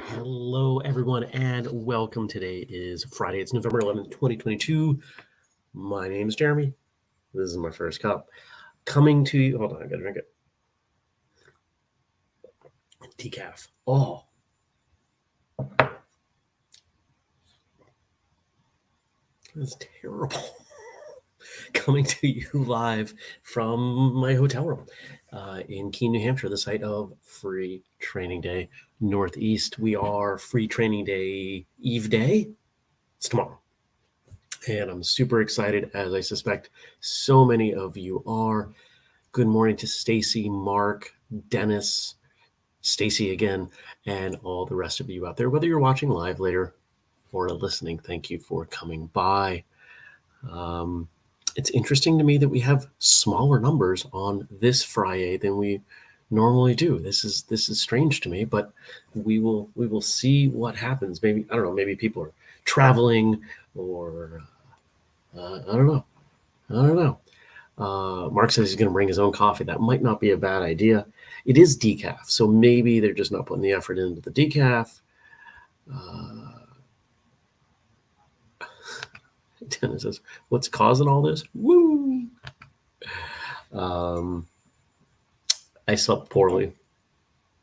Hello, everyone, and welcome. Today is Friday. It's November 11th, 2022. My name is Jeremy. This is my first cup. Coming to you. Hold on, I gotta drink it. Decaf. Oh. That's terrible. Coming to you live from my hotel room in Keene, New Hampshire, the site of Free Training Day Northeast. We are Free Training Day Eve Day. It's tomorrow. And I'm super excited, as I suspect so many of you are. Good morning to Stacy, Mark, Dennis, Stacy again, and all the rest of you out there. Whether you're watching live later or listening, thank you for coming by. It's interesting to me that we have smaller numbers on this Fri-Yay than we normally do. This is strange to me, but we will see what happens. Maybe, I don't know, maybe people are traveling or I don't know. Mark says he's going to bring his own coffee. That might not be a bad idea. It is decaf, so maybe they're just not putting the effort into the decaf. Dennis says, what's causing all this? Woo! I slept poorly.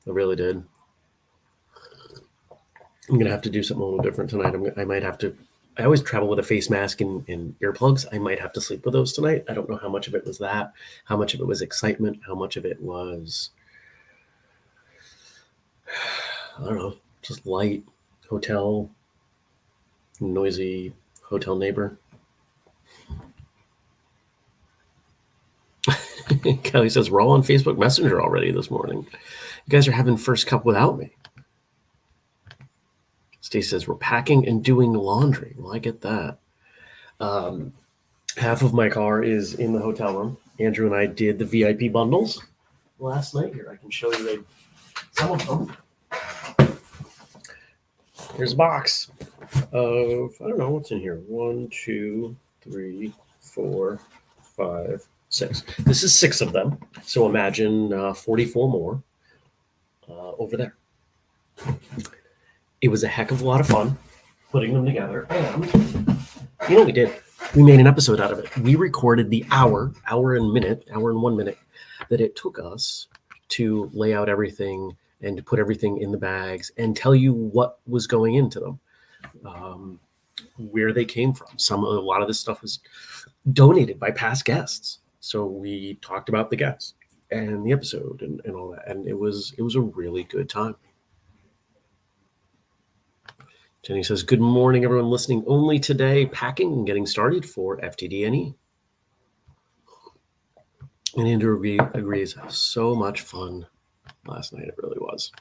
I really did. I'm going to have to do something a little different tonight. I might have to. I always travel with a face mask and earplugs. I might have to sleep with those tonight. I don't know how much of it was that, how much of it was excitement, how much of it was, I don't know, just light, hotel, noisy hotel neighbor. Kelly says, we're all on Facebook Messenger already this morning. You guys are having first cup without me. Stacey says, we're packing and doing laundry. Well, I get that. Half of my car is in the hotel room. Andrew and I did the VIP bundles last night. Here, I can show you some of them. Here's a box of, I don't know what's in here. 1, 2, 3, 4, 5, 6. This is 6 of them. So imagine 44 more over there. It was a heck of a lot of fun putting them together. And you know what we did? We made an episode out of it. We recorded the hour and 1 minute that it took us to lay out everything and to put everything in the bags and tell you what was going into them, where they came from. A lot of this stuff was donated by past guests. So we talked about the guests and the episode and all that. And it was a really good time. Jenny says, good morning, everyone listening only today, packing and getting started for FTDNE. And Andrew agrees, so much fun last night. It really was.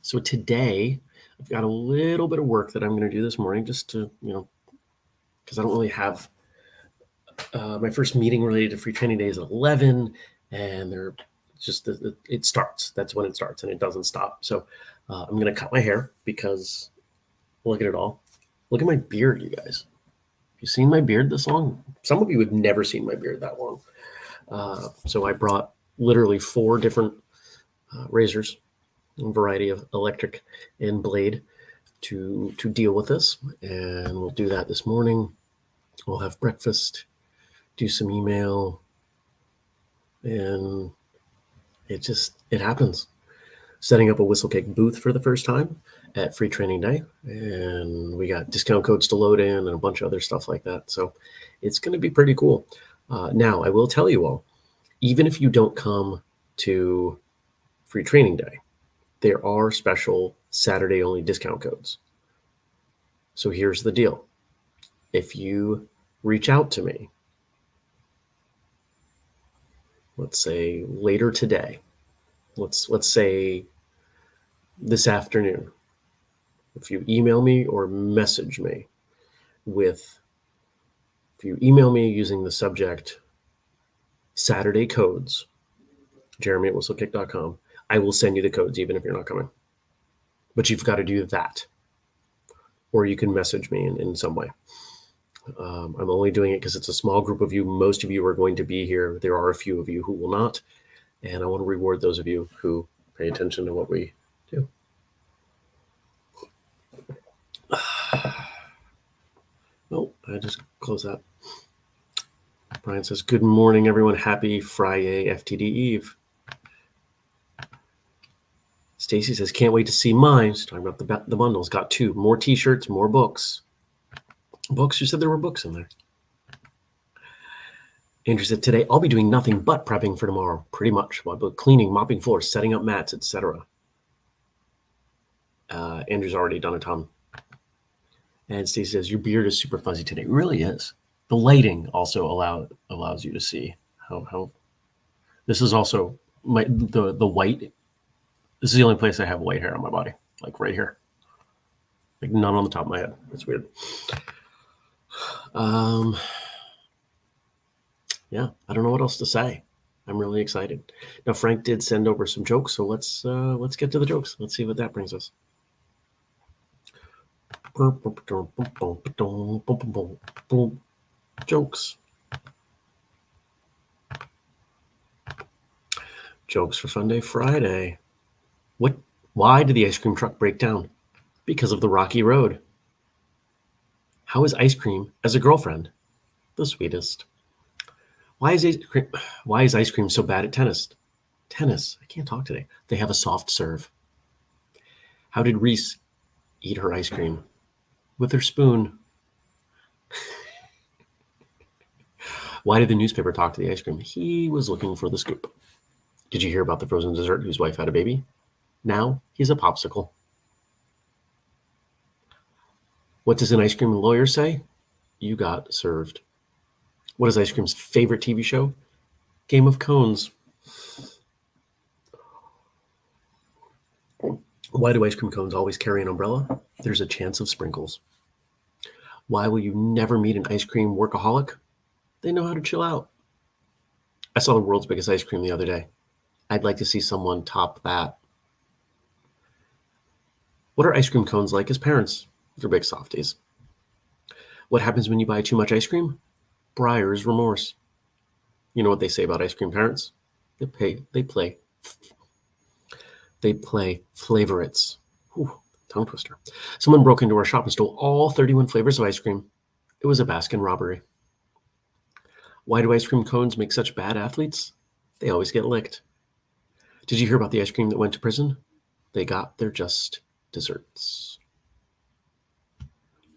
So today, I've got a little bit of work that I'm going to do this morning just to, because I don't really have my first meeting related to Free Training Day is at 11, and they're just, it starts. That's when it starts, and it doesn't stop. So I'm going to cut my hair because look at it all. Look at my beard, you guys. Have you seen my beard this long? Some of you have never seen my beard that long. So I brought literally 4 different razors, a variety of electric and blade to deal with this. And we'll do that this morning. We'll have breakfast, do some email, and it happens. Setting up a Whistlecake booth for the first time at Free Training Day. And we got discount codes to load in and a bunch of other stuff like that. So it's going to be pretty cool. Now, I will tell you all, even if you don't come to Free Training Day, there are special Saturday-only discount codes. So here's the deal. If you reach out to me let's say later today, let's say this afternoon, if you email me or message me if you email me using the subject Saturday codes, jeremy@whistlekick.com, I will send you the codes even if you're not coming. But you've got to do that. Or you can message me in some way. I'm only doing it because it's a small group of you. Most of you are going to be here. There are a few of you who will not. And I want to reward those of you who pay attention to what we do. Oh, I just closed that. Brian says, good morning, everyone. Happy Fri-Yay FTD Eve. Stacy says, can't wait to see mine. She's talking about the bundles. Got 2. More t-shirts, more books. Books? You said there were books in there. Andrew said, today I'll be doing nothing but prepping for tomorrow, pretty much. While cleaning, mopping floors, setting up mats, etc. Andrew's already done a ton. And Stacy says, your beard is super fuzzy today. It really is. The lighting also allows you to see how this is also the white. This is the only place I have white hair on my body, like right here. Like none on the top of my head. It's weird. Yeah, I don't know what else to say. I'm really excited. Now, Frank did send over some jokes, so let's get to the jokes. Let's see what that brings us. Jokes. Jokes for Fun Day Friday. Why did the ice cream truck break down? Because of the rocky road. How is ice cream as a girlfriend? The sweetest. Why is ice cream so bad at tennis? Tennis. I can't talk today. They have a soft serve. How did Reese eat her ice cream? With her spoon. Why did the newspaper talk to the ice cream? He was looking for the scoop. Did you hear about the frozen dessert whose wife had a baby? Now he's a popsicle. What does an ice cream lawyer say? You got served. What is ice cream's favorite TV show? Game of Cones. Why do ice cream cones always carry an umbrella? There's a chance of sprinkles. Why will you never meet an ice cream workaholic? They know how to chill out. I saw the world's biggest ice cream the other day. I'd like to see someone top that. What are ice cream cones like as parents? They're big softies. What happens when you buy too much ice cream? Breyer's remorse. You know what they say about ice cream parents? They play favorites. Whew, tongue twister. Someone broke into our shop and stole all 31 flavors of ice cream. It was a Baskin robbery. Why do ice cream cones make such bad athletes? They always get licked. Did you hear about the ice cream that went to prison? They got their just desserts.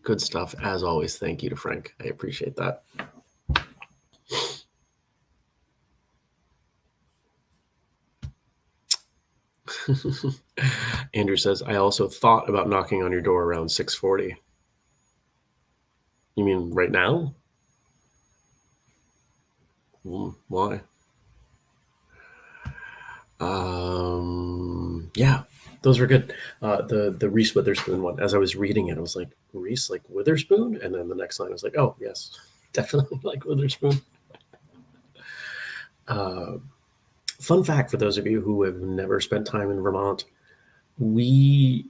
Good stuff, as always. Thank you to Frank. I appreciate that. Andrew says, I also thought about knocking on your door around 6:40. You mean right now? Why? Yeah, those were good. The Reese Witherspoon one, as I was reading it, I was like, Reese like Witherspoon? And then the next line I was like, oh, yes, definitely like Witherspoon. Fun fact for those of you who have never spent time in Vermont, we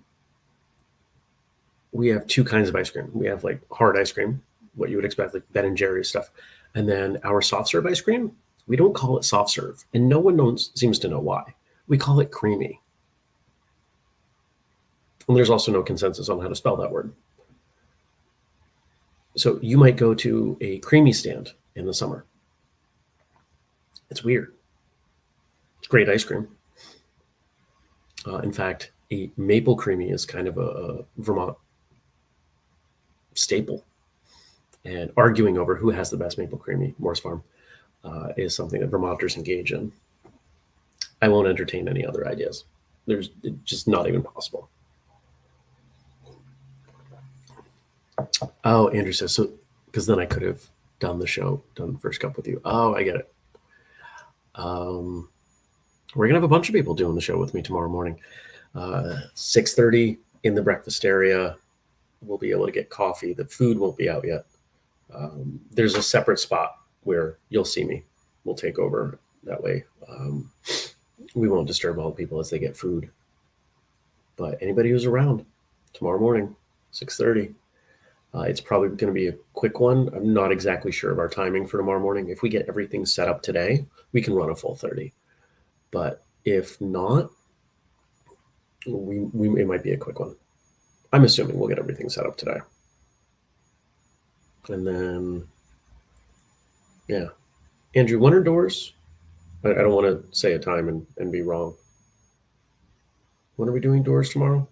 have 2 kinds of ice cream. We have like hard ice cream, what you would expect, like Ben and Jerry's stuff. And then our soft serve ice cream, we don't call it soft serve. And no one seems to know why. We call it creamy. And there's also no consensus on how to spell that word. So you might go to a creamy stand in the summer. It's weird. It's great ice cream. In fact, a maple creamy is kind of a Vermont staple. And arguing over who has the best maple creamy, Morris Farm, is something that Vermonters engage in. I won't entertain any other ideas. There's just not even possible. Oh, Andrew says, so because then I could have done the first cup with you. Oh, I get it. We're gonna have a bunch of people doing the show with me tomorrow morning. 6:30 in the breakfast area. We'll be able to get coffee. The food won't be out yet. There's a separate spot where you'll see me. We'll take over that way. We won't disturb all the people as they get food. But anybody who's around tomorrow morning, 6:30. It's probably going to be a quick one. I'm not exactly sure of our timing for tomorrow morning. If we get everything set up today, we can run a full 30. But if not, it might be a quick one. I'm assuming we'll get everything set up today. And then, yeah. Andrew, when are doors? I don't want to say a time and be wrong. When are we doing doors tomorrow?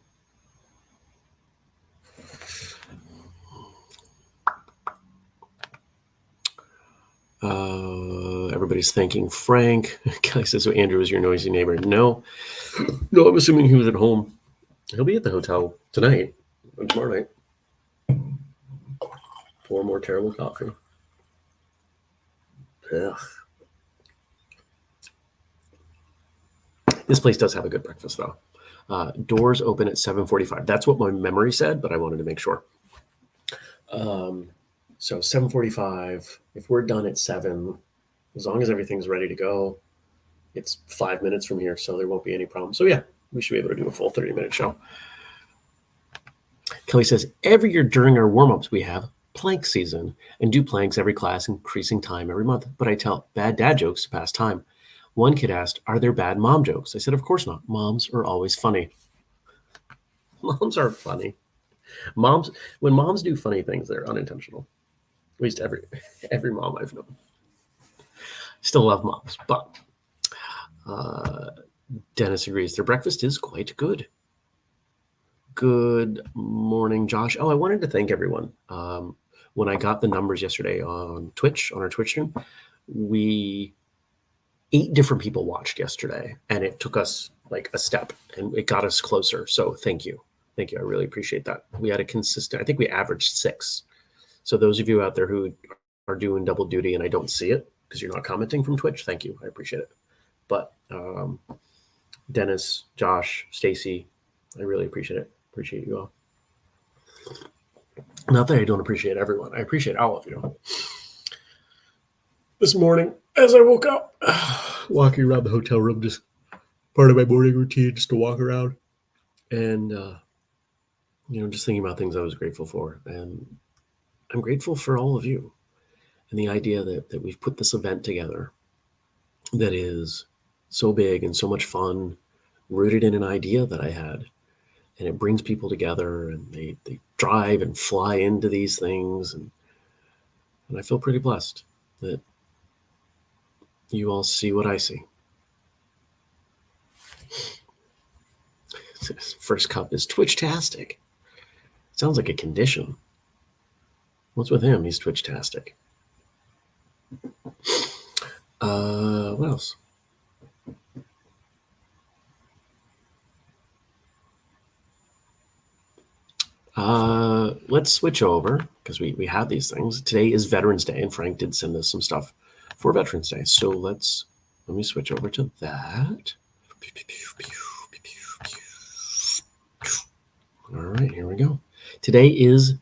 Everybody's thanking Frank. Kelly says, so Andrew is your noisy neighbor. No, I'm assuming he was at home. He'll be at the hotel tonight and tomorrow night. 4 more terrible coffee. Ugh. This place does have a good breakfast, though. Doors open at 7:45. That's what my memory said, but I wanted to make sure. So 7:45. If we're done at 7, as long as everything's ready to go, it's 5 minutes from here, so there won't be any problem. So yeah, we should be able to do a full 30-minute show. Kelly says, every year during our warm-ups, we have plank season and do planks every class, increasing time every month. But I tell bad dad jokes to pass time. One kid asked, are there bad mom jokes? I said, of course not. Moms are always funny. Moms are funny. When moms do funny things, they're unintentional. At least every mom I've known. Still love moms, but Dennis agrees. Their breakfast is quite good. Good morning, Josh. Oh, I wanted to thank everyone. When I got the numbers yesterday on Twitch, on our Twitch stream, 8 different people watched yesterday, and it took us like a step, and it got us closer. So thank you. Thank you. I really appreciate that. We had a consistent, I think we averaged 6. So those of you out there who are doing double duty and I don't see it because you're not commenting from Twitch, thank you. I appreciate it. But Dennis, Josh, Stacy, I really appreciate it. Appreciate you all. Not that I don't appreciate everyone. I appreciate all of you. This morning, as I woke up, walking around the hotel room, just part of my morning routine, just to walk around and, just thinking about things I was grateful for. And I'm grateful for all of you and the idea that we've put this event together that is so big and so much fun, rooted in an idea that I had. And it brings people together, and they drive and fly into these things. And I feel pretty blessed that you all see what I see. First cup is Twitch-tastic. Sounds like a condition. What's with him? He's Twitch-tastic. What else? Let's switch over because we have these things. Today is Veterans Day, and Frank did send us some stuff for Veterans Day. So let me switch over to that. All right, here we go. Today is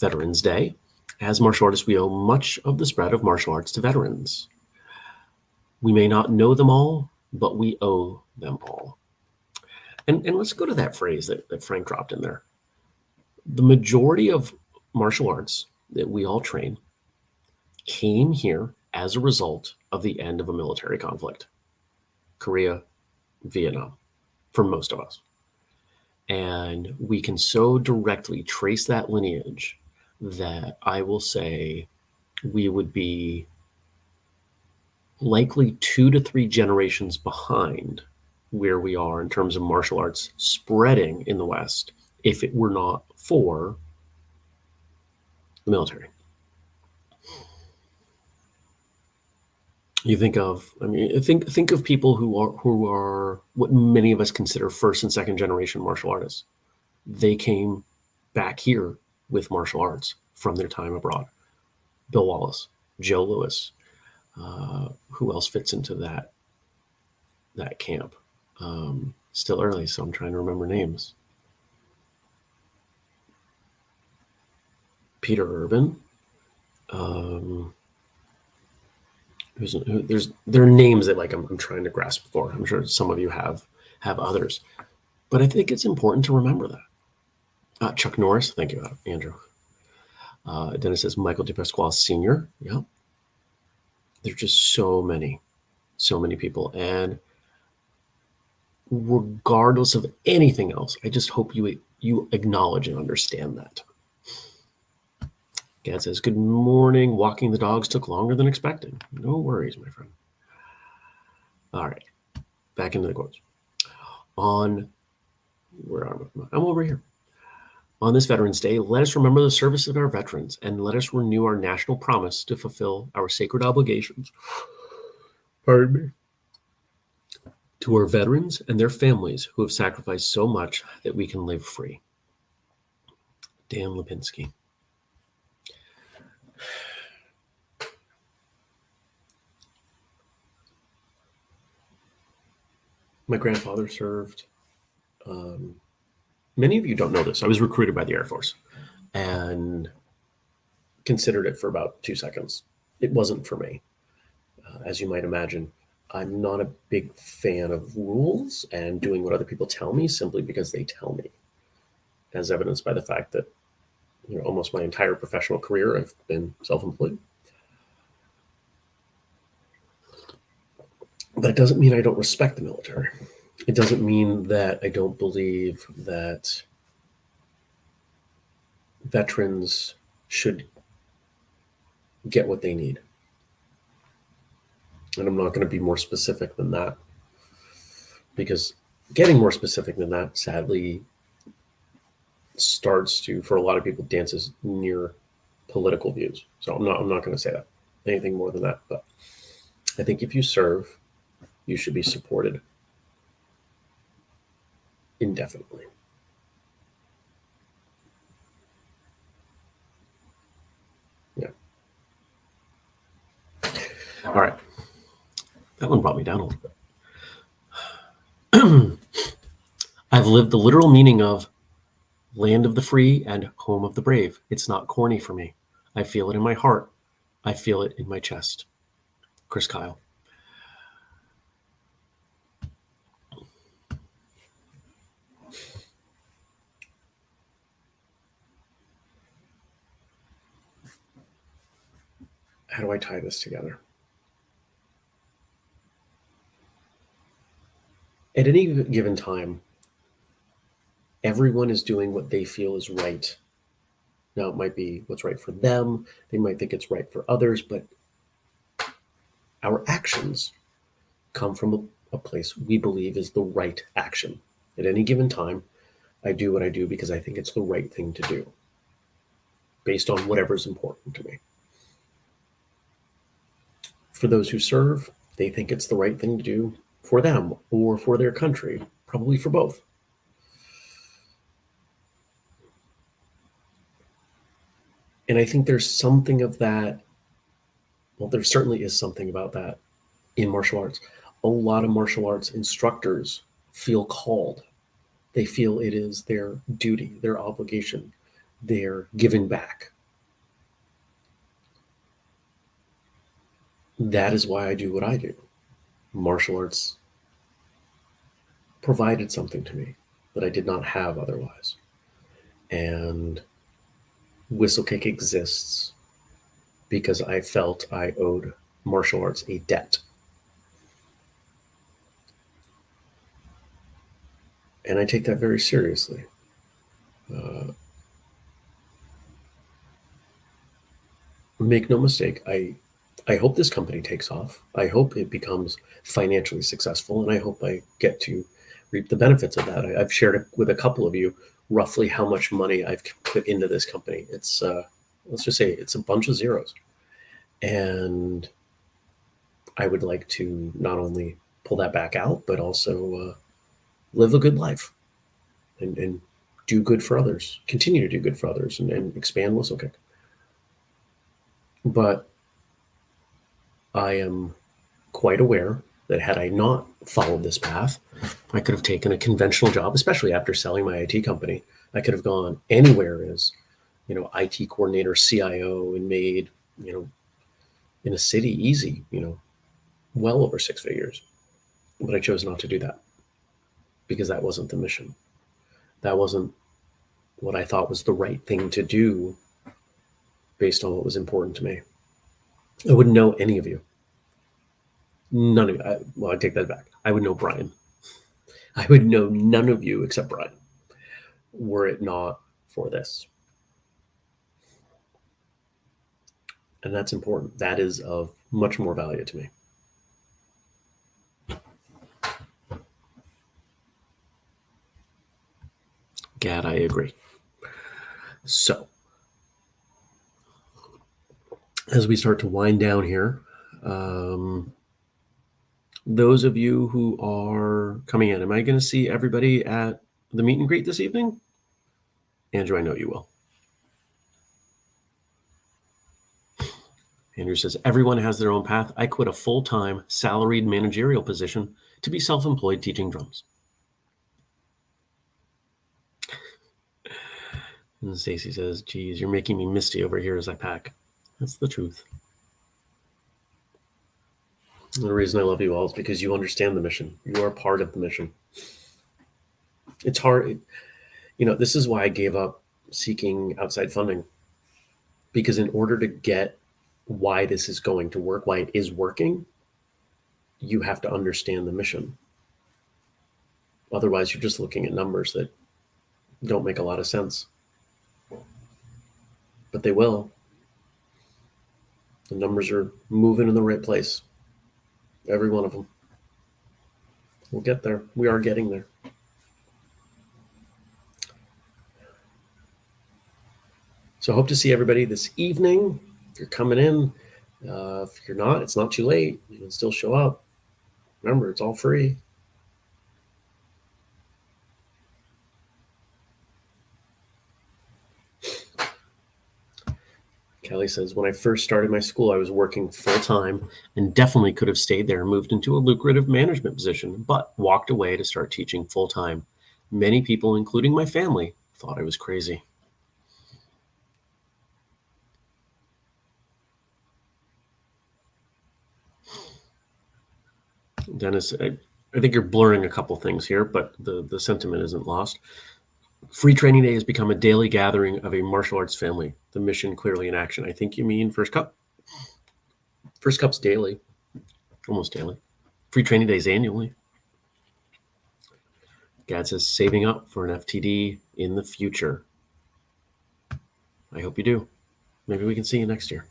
Veterans Day. As martial artists, we owe much of the spread of martial arts to veterans. We may not know them all, but we owe them all. And let's go to that phrase that Frank dropped in there. The majority of martial arts that we all train came here as a result of the end of a military conflict. Korea, Vietnam, for most of us. And we can so directly trace that lineage that I will say we would be likely 2 to 3 generations behind where we are in terms of martial arts spreading in the West if it were not for the military. You think of people who are what many of us consider first and second generation martial artists. They came back here with martial arts from their time abroad. Bill Wallace, Joe Louis, who else fits into that? that camp. Still early, so I'm trying to remember names. Peter Urban. There are names that like I'm trying to grasp for. I'm sure some of you have others, but I think it's important to remember that. Chuck Norris, thank you, Andrew. Dennis says Michael DePasquale Sr. Yeah, there's just so many people, and regardless of anything else, I just hope you acknowledge and understand that. Gad says, good morning. Walking the dogs took longer than expected. No worries, my friend. All right, back into the quotes. Where am I? I'm over here. On this Veterans Day, let us remember the service of our veterans and let us renew our national promise to fulfill our sacred obligations. Pardon me. To our veterans and their families who have sacrificed so much that we can live free. Dan Lipinski. My grandfather served. Many of you don't know this. I was recruited by the Air Force and considered it for about 2 seconds. It wasn't for me. As you might imagine, I'm not a big fan of rules and doing what other people tell me simply because they tell me, as evidenced by the fact that almost my entire professional career I've been self-employed. But it doesn't mean I don't respect the military. It doesn't mean that I don't believe that veterans should get what they need. And I'm not going to be more specific than that, because getting more specific than that, sadly, starts to, for a lot of people, dances near political views. So I'm not going to say that anything more than that. But I think if you serve, you should be supported indefinitely. Yeah. All right. That one brought me down a little bit. I've lived the literal meaning of land of the free and home of the brave. It's not corny for me. I feel it in my heart. I feel it in my chest. Chris Kyle. How do I tie this together? At any given time, everyone is doing what they feel is right. Now, it might be what's right for them. They might think it's right for others, but our actions come from a place we believe is the right action. At any given time, I do what I do because I think it's the right thing to do, based on whatever's important to me. For those who serve, they think it's the right thing to do for them or for their country, probably for both. And I think there's something of that. Well, there certainly is something about that in martial arts. A lot of martial arts instructors feel called. They feel it is their duty, their obligation, their giving back. That is why I do what I do. Martial arts provided something to me that I did not have otherwise. And Whistlekick exists because I felt I owed martial arts a debt. And I take that very seriously. Make no mistake, I hope this company takes off. I hope it becomes financially successful, and I hope I get to reap the benefits of that. I've shared with a couple of you roughly how much money I've put into this company. It's, let's just say it's a bunch of zeros. And I would like to not only pull that back out, but also live a good life and do good for others, continue to do good for others, and expand Whistlekick. But I am quite aware that had I not followed this path, I could have taken a conventional job, especially after selling my IT company. I could have gone anywhere as, IT coordinator, CIO, and made, in a city easy, well over 6 figures. But I chose not to do that because that wasn't the mission. That wasn't what I thought was the right thing to do based on what was important to me. I wouldn't know any of you. None of you. Well, I take that back. I would know Brian. I would know none of you except Brian, were it not for this. And that's important. That is of much more value to me. Gad, I agree. So, as we start to wind down here, those of you who are coming in, am I going to see everybody at the meet and greet this evening? Andrew, I know you will. Andrew says, everyone has their own path. I quit a full-time salaried managerial position to be self-employed teaching drums. And Stacy says, geez, you're making me misty over here as I pack. That's the truth. And the reason I love you all is because you understand the mission. You are part of the mission. It's hard. This is why I gave up seeking outside funding. Because in order to get why this is going to work, why it is working, you have to understand the mission. Otherwise, you're just looking at numbers that don't make a lot of sense. But they will. The numbers are moving in the right place. Every one of them. We'll get there. We are getting there. So I hope to see everybody this evening. If you're coming in, if you're not, it's not too late. You can still show up. Remember, it's all free. Kelly says, when I first started my school, I was working full-time and definitely could have stayed there and moved into a lucrative management position, but walked away to start teaching full-time. Many people, including my family, thought I was crazy. Dennis, I think you're blurring a couple things here, but the sentiment isn't lost. Free Training Day has become a daily gathering of a martial arts family. The mission clearly in action. I think you mean First Cup. First Cup's daily, almost daily. Free Training Day is annually. Gad says, saving up for an FTD in the future. I hope you do. Maybe we can see you next year.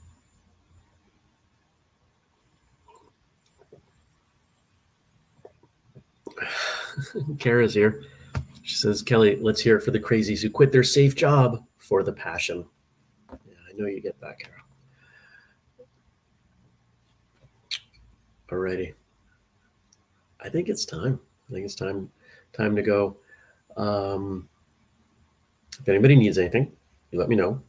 Kara's here. She says, Kelly, let's hear it for the crazies who quit their safe job for the passion. Yeah, I know you get that, Kara. Alrighty. I think it's time. I think it's time to go. If anybody needs anything, you let me know.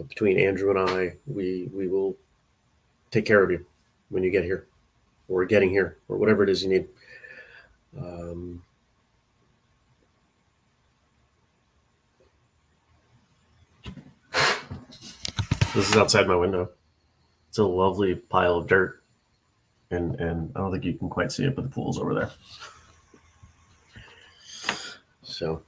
Between Andrew and I, we will take care of you when you get here, or getting here, or whatever it is you need. This is outside my window. It's a lovely pile of dirt, and I don't think you can quite see it, but the pool's over there. So,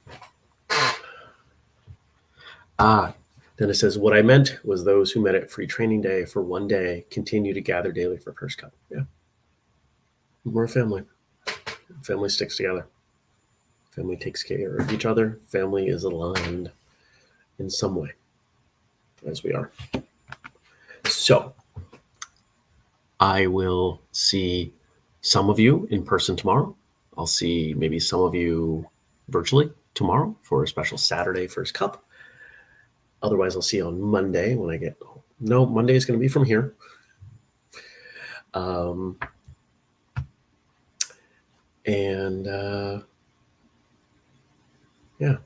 then it says, what I meant was those who met at Free Training Day for one day continue to gather daily for First Cup. Yeah. We're a family. Family sticks together. Family takes care of each other. Family is aligned in some way, as we are. So, I will see some of you in person tomorrow. I'll see maybe some of you virtually tomorrow for a special Saturday First Cup. Otherwise, I'll see you on Monday when I get home. No, Monday is going to be from here. Yeah,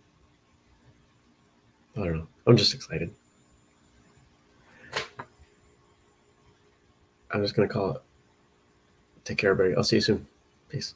I don't know. I'm just excited. I'm just going to call it Take care, everybody. I'll see you soon. Peace.